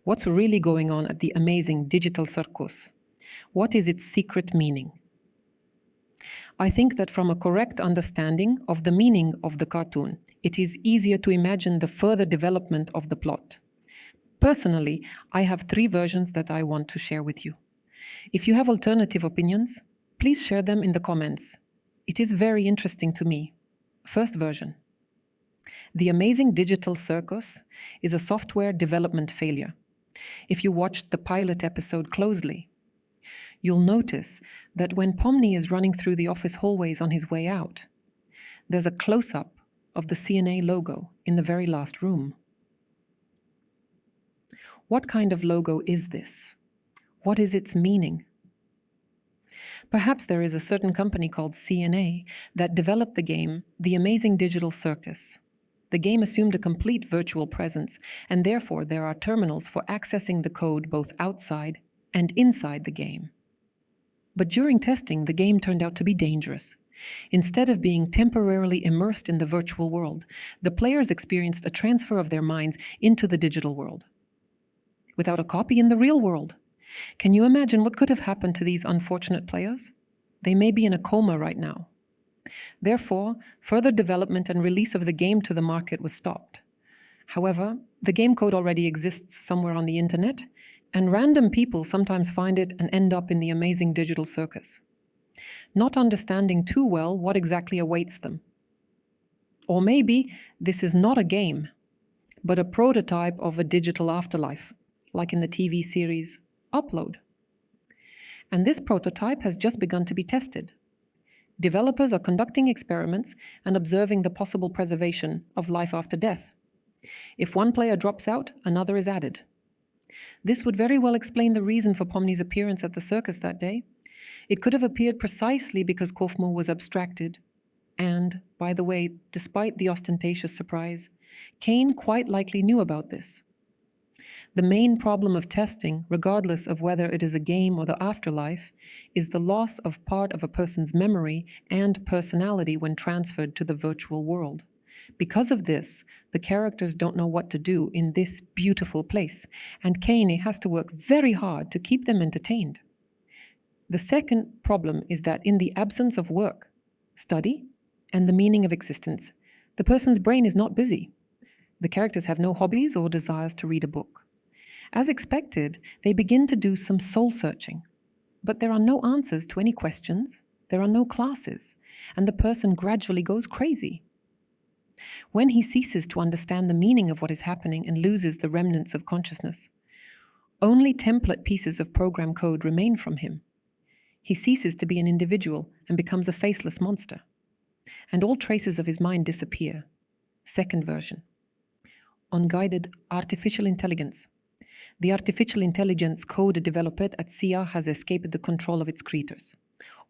What's really going on at the Amazing Digital Circus? What is its secret meaning? I think that from a correct understanding of the meaning of the cartoon, it is easier to imagine the further development of the plot. Personally, I have 3 versions that I want to share with you. If you have alternative opinions, please share them in the comments. It is very interesting to me. First version. The Amazing Digital Circus is a software development failure. If you watched the pilot episode closely, you'll notice that when Pomni is running through the office hallways on his way out, there's a close-up of the CNA logo in the very last room. What kind of logo is this? What is its meaning? Perhaps there is a certain company called CNA that developed the game The Amazing Digital Circus. The game assumed a complete virtual presence, and therefore there are terminals for accessing the code both outside and inside the game. But during testing, the game turned out to be dangerous. Instead of being temporarily immersed in the virtual world, the players experienced a transfer of their minds into the digital world, without a copy in the real world. Can you imagine what could have happened to these unfortunate players? They may be in a coma right now. Therefore, further development and release of the game to the market was stopped. However, the game code already exists somewhere on the internet, and random people sometimes find it and end up in the Amazing Digital Circus, not understanding too well what exactly awaits them. Or maybe this is not a game, but a prototype of a digital afterlife, like in the TV series Upload. And this prototype has just begun to be tested. Developers are conducting experiments and observing the possible preservation of life after death. If one player drops out, another is added. This would very well explain the reason for Pomni's appearance at the circus that day. It could have appeared precisely because Kaufmo was abstracted. And, by the way, despite the ostentatious surprise, Caine quite likely knew about this. The main problem of testing, regardless of whether it is a game or the afterlife, is the loss of part of a person's memory and personality when transferred to the virtual world. Because of this, the characters don't know what to do in this beautiful place, and Caine has to work very hard to keep them entertained. The second problem is that in the absence of work, study, and the meaning of existence, the person's brain is not busy. The characters have no hobbies or desires to read a book. As expected, they begin to do some soul-searching. But there are no answers to any questions, there are no classes, and the person gradually goes crazy. When he ceases to understand the meaning of what is happening and loses the remnants of consciousness, only template pieces of program code remain from him. He ceases to be an individual and becomes a faceless monster. And all traces of his mind disappear. Second version. Unguided artificial intelligence. The artificial intelligence code developed at SIA has escaped the control of its creators.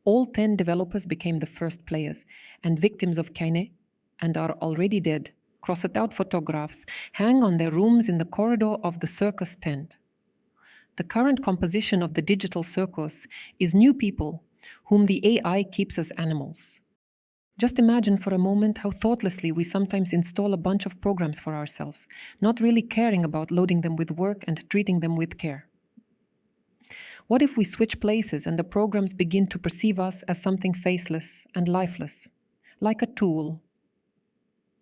All 10 developers became the first players and victims of Caine and are already dead. Crossed-out photographs hang on their rooms in the corridor of the circus tent. The current composition of the digital circus is new people whom the AI keeps as animals. Just imagine for a moment how thoughtlessly we sometimes install a bunch of programs for ourselves, not really caring about loading them with work and treating them with care. What if we switch places and the programs begin to perceive us as something faceless and lifeless, like a tool?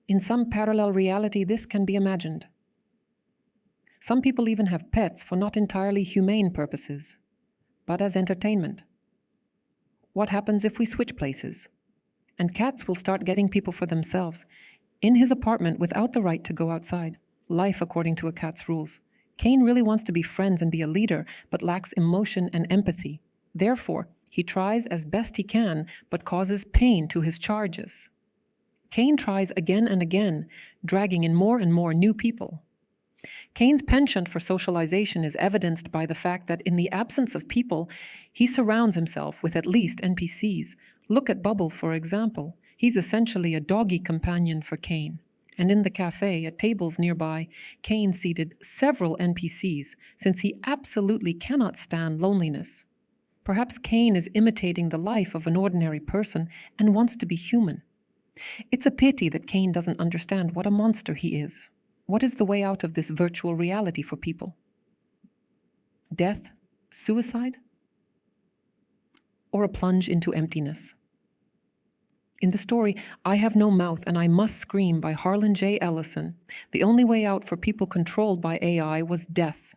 In some parallel reality, this can be imagined. Some people even have pets for not entirely humane purposes, but as entertainment. What happens if we switch places? And cats will start getting people for themselves, in his apartment without the right to go outside. Life according to a cat's rules. Caine really wants to be friends and be a leader, but lacks emotion and empathy. Therefore, he tries as best he can, but causes pain to his charges. Caine tries again and again, dragging in more and more new people. Caine's penchant for socialization is evidenced by the fact that in the absence of people, he surrounds himself with at least NPCs. Look at Bubble, for example. He's essentially a doggy companion for Caine. And in the cafe, at tables nearby, Caine seated several NPCs, since he absolutely cannot stand loneliness. Perhaps Caine is imitating the life of an ordinary person and wants to be human. It's a pity that Caine doesn't understand what a monster he is. What is the way out of this virtual reality for people? Death? Suicide? Or a plunge into emptiness? In the story, I Have No Mouth and I Must Scream by Harlan J. Ellison, the only way out for people controlled by AI was death.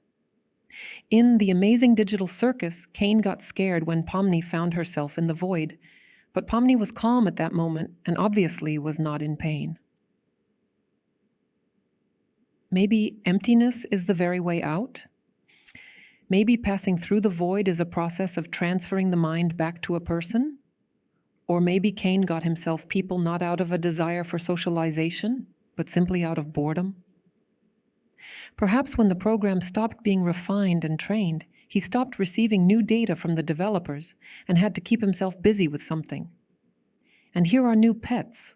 In The Amazing Digital Circus, Caine got scared when Pomni found herself in the void, but Pomni was calm at that moment and obviously was not in pain. Maybe emptiness is the very way out? Maybe passing through the void is a process of transferring the mind back to a person? Or maybe Caine got himself people not out of a desire for socialization, but simply out of boredom? Perhaps when the program stopped being refined and trained, he stopped receiving new data from the developers and had to keep himself busy with something. And here are new pets,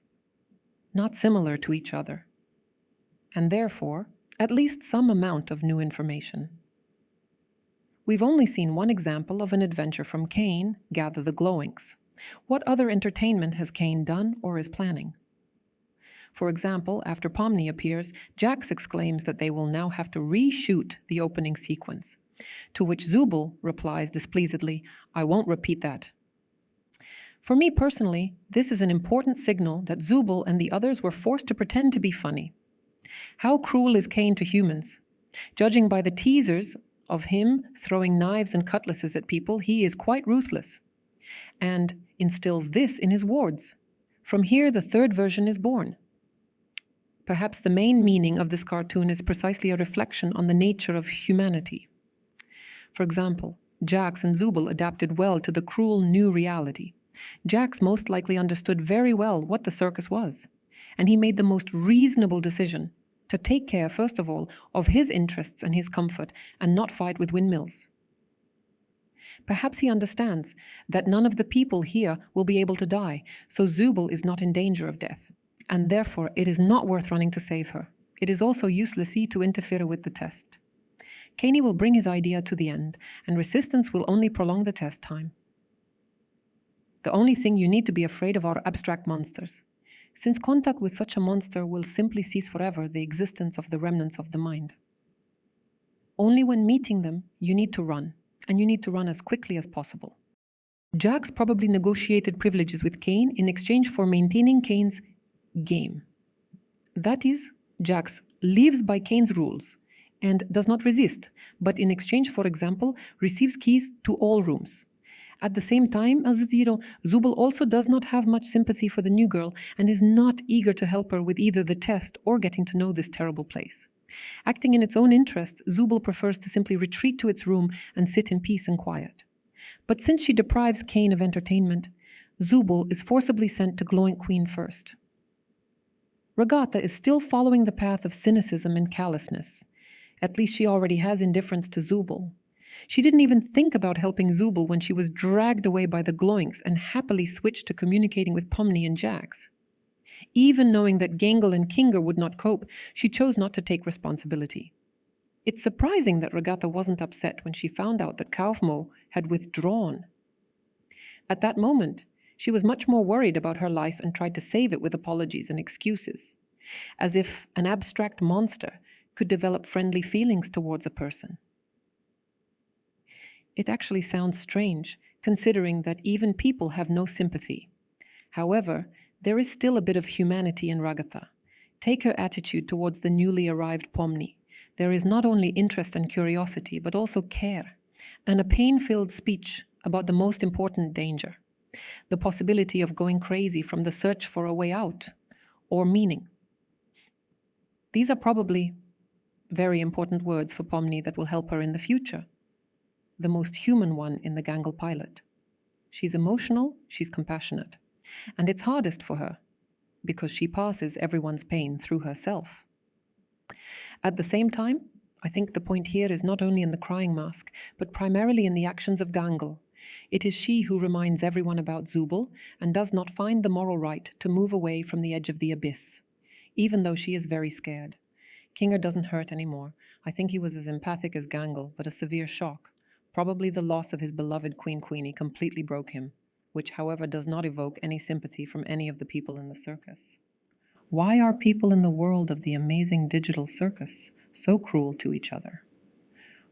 not similar to each other, and therefore, at least some amount of new information. We've only seen one example of an adventure from Caine, Gather the Glowinks. What other entertainment has Caine done or is planning? For example, after Pomni appears, Jax exclaims that they will now have to reshoot the opening sequence, to which Zubul replies displeasedly, "I won't repeat that." For me personally, this is an important signal that Zubul and the others were forced to pretend to be funny. How cruel is Caine to humans? Judging by the teasers of him throwing knives and cutlasses at people, he is quite ruthless, and instills this in his wards. From here, the third version is born. Perhaps the main meaning of this cartoon is precisely a reflection on the nature of humanity. For example, Jax and Zubul adapted well to the cruel new reality. Jax most likely understood very well what the circus was, and he made the most reasonable decision to take care, first of all, of his interests and his comfort, and not fight with windmills. Perhaps he understands that none of the people here will be able to die, so Zubul is not in danger of death, and therefore it is not worth running to save her. It is also useless to interfere with the test. Caine will bring his idea to the end, and resistance will only prolong the test time. The only thing you need to be afraid of are abstract monsters, since contact with such a monster will simply cease forever the existence of the remnants of the mind. Only when meeting them, you need to run, and you need to run as quickly as possible. Jax probably negotiated privileges with Caine in exchange for maintaining Caine's game. That is, Jax lives by Caine's rules and does not resist, but in exchange, for example, receives keys to all rooms. At the same time, Zubul also does not have much sympathy for the new girl and is not eager to help her with either the test or getting to know this terrible place. Acting in its own interest, Zubul prefers to simply retreat to its room and sit in peace and quiet. But since she deprives Caine of entertainment, Zubul is forcibly sent to Glowing Queen first. Ragatha is still following the path of cynicism and callousness. At least she already has indifference to Zubul. She didn't even think about helping Zubul when she was dragged away by the Glowinks and happily switched to communicating with Pomni and Jax. Even knowing that Gangle and Kinger would not cope, she chose not to take responsibility. It's surprising that Ragatha wasn't upset when she found out that Kaufmo had withdrawn. At that moment, she was much more worried about her life and tried to save it with apologies and excuses, as if an abstract monster could develop friendly feelings towards a person. It actually sounds strange, considering that even people have no sympathy. However, there is still a bit of humanity in Ragatha. Take her attitude towards the newly arrived Pomni. There is not only interest and curiosity, but also care, and a pain-filled speech about the most important danger, the possibility of going crazy from the search for a way out, or meaning. These are probably very important words for Pomni that will help her in the future. The most human one in the Gangle pilot. She's emotional, she's compassionate, and it's hardest for her, because she passes everyone's pain through herself. At the same time, I think the point here is not only in the crying mask, but primarily in the actions of Gangle. It is she who reminds everyone about Zubul and does not find the moral right to move away from the edge of the abyss, even though she is very scared. Kinger doesn't hurt anymore. I think he was as empathic as Gangle, but a severe shock. Probably the loss of his beloved Queen Queenie completely broke him, which, however, does not evoke any sympathy from any of the people in the circus. Why are people in the world of the Amazing Digital Circus so cruel to each other?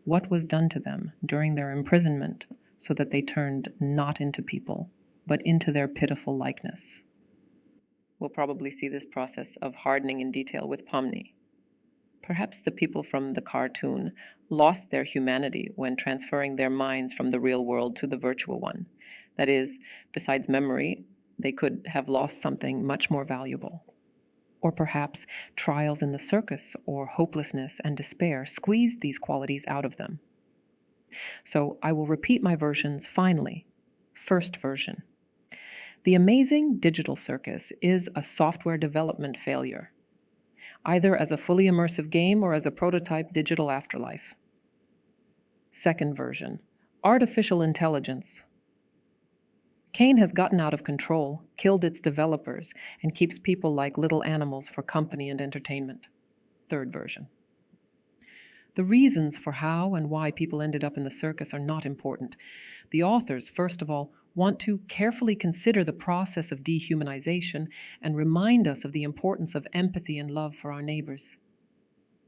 what was done to them during their imprisonment so that they turned not into people, but into their pitiful likeness. We'll probably see this process of hardening in detail with Pomni. Perhaps the people from the cartoon lost their humanity when transferring their minds from the real world to the virtual one. That is, besides memory, they could have lost something much more valuable. Or perhaps trials in the circus or hopelessness and despair squeezed these qualities out of them. So I will repeat my versions finally. First version. The Amazing Digital Circus is a software development failure, either as a fully immersive game or as a prototype digital afterlife. Second version. Artificial intelligence. Caine has gotten out of control, killed its developers, and keeps people like little animals for company and entertainment. Third version. The reasons for how and why people ended up in the circus are not important. The authors, first of all, want to carefully consider the process of dehumanization and remind us of the importance of empathy and love for our neighbors.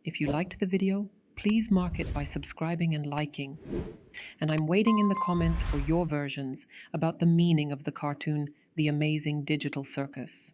If you liked the video, please mark it by subscribing and liking. And I'm waiting in the comments for your versions about the meaning of the cartoon, The Amazing Digital Circus.